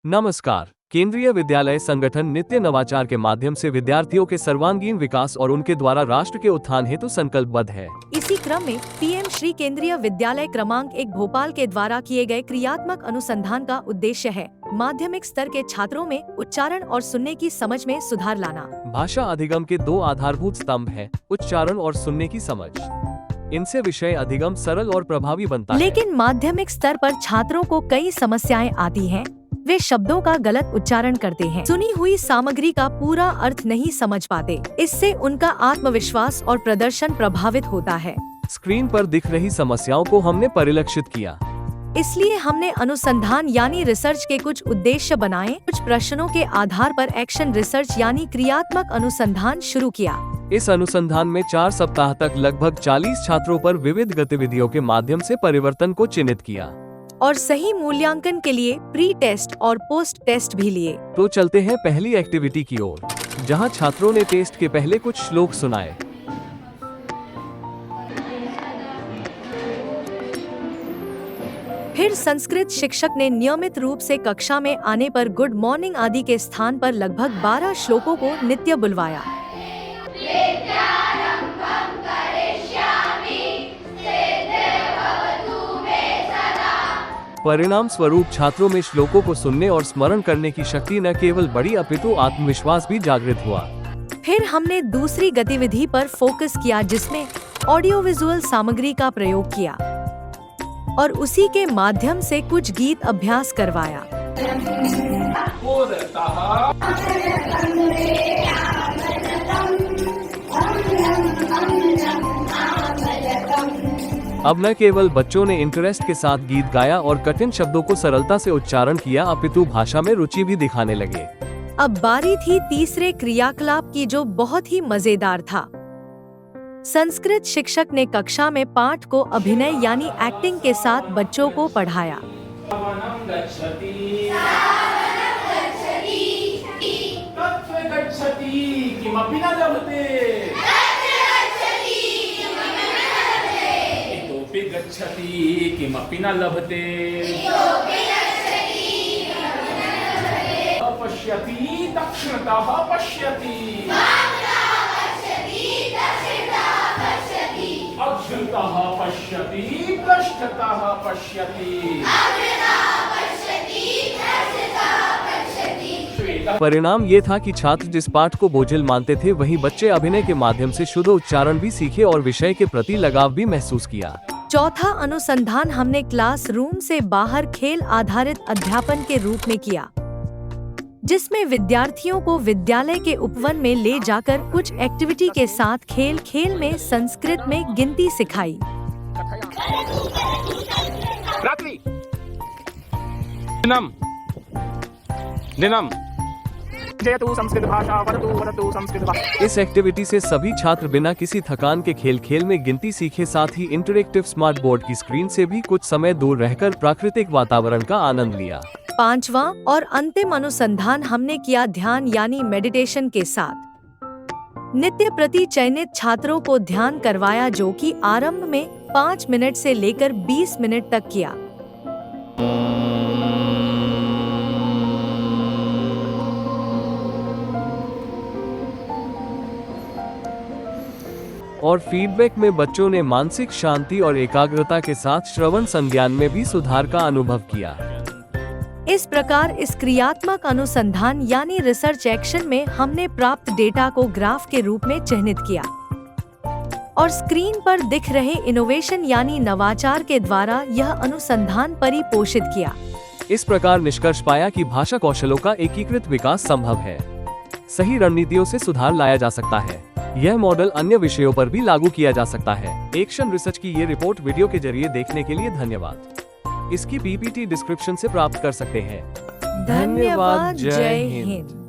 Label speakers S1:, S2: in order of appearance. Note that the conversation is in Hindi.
S1: नमस्कार। केंद्रीय विद्यालय संगठन नित्य नवाचार के माध्यम से विद्यार्थियों के सर्वांगीण विकास और उनके द्वारा राष्ट्र के उत्थान हेतु संकल्पबद्ध है।
S2: इसी क्रम में पीएम श्री केंद्रीय विद्यालय क्रमांक 1 भोपाल के द्वारा किए गए क्रियात्मक अनुसंधान का उद्देश्य है माध्यमिक स्तर के छात्रों में उच्चारण और सुनने की समझ में सुधार लाना।
S1: भाषा अधिगम के दो आधारभूत स्तंभ हैं, उच्चारण और सुनने की समझ। इनसे विषय अधिगम सरल और प्रभावी बनता है।
S2: लेकिन माध्यमिक स्तर पर छात्रों को कई समस्याएं आती हैं। वे शब्दों का गलत उच्चारण करते हैं, सुनी हुई सामग्री का पूरा अर्थ नहीं समझ पाते। इससे उनका आत्मविश्वास और प्रदर्शन प्रभावित होता है।
S1: स्क्रीन पर दिख रही समस्याओं को हमने परिलक्षित किया।
S2: इसलिए हमने अनुसंधान यानी रिसर्च के कुछ उद्देश्य बनाए। कुछ प्रश्नों के आधार पर एक्शन रिसर्च यानी क्रियात्मक अनुसंधान शुरू किया।
S1: इस अनुसंधान में 4 सप्ताह तक लगभग 40 छात्रों पर विविध गतिविधियों के माध्यम से परिवर्तन को चिन्हित किया
S2: और सही मूल्यांकन के लिए प्री टेस्ट और पोस्ट टेस्ट भी लिए।
S1: तो चलते हैं पहली एक्टिविटी की ओर, जहां छात्रों ने टेस्ट के पहले कुछ श्लोक सुनाए।
S2: फिर संस्कृत शिक्षक ने नियमित रूप से कक्षा में आने पर गुड मॉर्निंग आदि के स्थान पर लगभग 12 श्लोकों को नित्य बुलवाया।
S1: परिणाम स्वरूप छात्रों में श्लोकों को सुनने और स्मरण करने की शक्ति न केवल बढ़ी अपितु आत्मविश्वास भी जागृत हुआ।
S2: फिर हमने दूसरी गतिविधि पर फोकस किया, जिसमें ऑडियो विजुअल सामग्री का प्रयोग किया और उसी के माध्यम से कुछ गीत अभ्यास करवाया।
S1: अब न केवल बच्चों ने इंटरेस्ट के साथ गीत गाया और कठिन शब्दों को सरलता से उच्चारण किया, अपितु भाषा में रुचि भी दिखाने लगे।
S2: अब बारी थी तीसरे क्रियाकलाप की, जो बहुत ही मजेदार था। संस्कृत शिक्षक ने कक्षा में पाठ को अभिनय यानी एक्टिंग के साथ बच्चों को पढ़ाया।
S3: गच्छति किमपि न लभते पश्यति दक्षिणतः पश्यति अग्रतः पश्यति पृष्ठतः पश्यति।
S1: परिणाम ये था कि छात्र जिस पाठ को बोझिल मानते थे, वहीं बच्चे अभिनय के माध्यम से शुद्ध उच्चारण भी सीखे और विषय के प्रति लगाव भी महसूस किया।
S2: चौथा अनुसंधान हमने क्लासरूम से बाहर खेल आधारित अध्यापन के रूप में किया, जिसमें विद्यार्थियों को विद्यालय के उपवन में ले जाकर कुछ एक्टिविटी के साथ खेल में संस्कृत में गिनती सिखाई।
S3: दिनम जयतु संस्कृत भाषा वरतु संस्कृत भाषा।
S1: इस एक्टिविटी से सभी छात्र बिना किसी थकान के खेल में गिनती सीखे, साथ ही इंटरेक्टिव स्मार्ट बोर्ड की स्क्रीन से भी कुछ समय दूर रहकर प्राकृतिक वातावरण का आनंद लिया।
S2: पांचवा और अंतिम अनुसंधान हमने किया ध्यान यानी मेडिटेशन के साथ। नित्य प्रति चयनित छात्रों को ध्यान करवाया, जो कि आरंभ में 5 मिनट से लेकर 20 मिनट तक किया।
S1: और फीडबैक में बच्चों ने मानसिक शांति और एकाग्रता के साथ श्रवण संज्ञान में भी सुधार का अनुभव किया।
S2: इस प्रकार इस क्रियात्मक अनुसंधान यानी रिसर्च एक्शन में हमने प्राप्त डेटा को ग्राफ के रूप में चिह्नित किया और स्क्रीन पर दिख रहे इनोवेशन यानी नवाचार के द्वारा यह अनुसंधान परिपोषित किया।
S1: इस प्रकार निष्कर्ष पाया कि भाषा कौशलों का एकीकृत विकास संभव है। सही रणनीतियों से सुधार लाया जा सकता है। यह मॉडल अन्य विषयों पर भी लागू किया जा सकता है। एक्शन रिसर्च की ये रिपोर्ट वीडियो के जरिए देखने के लिए धन्यवाद। इसकी पीपीटी डिस्क्रिप्शन से प्राप्त कर सकते हैं।
S2: धन्यवाद। जय हिंद।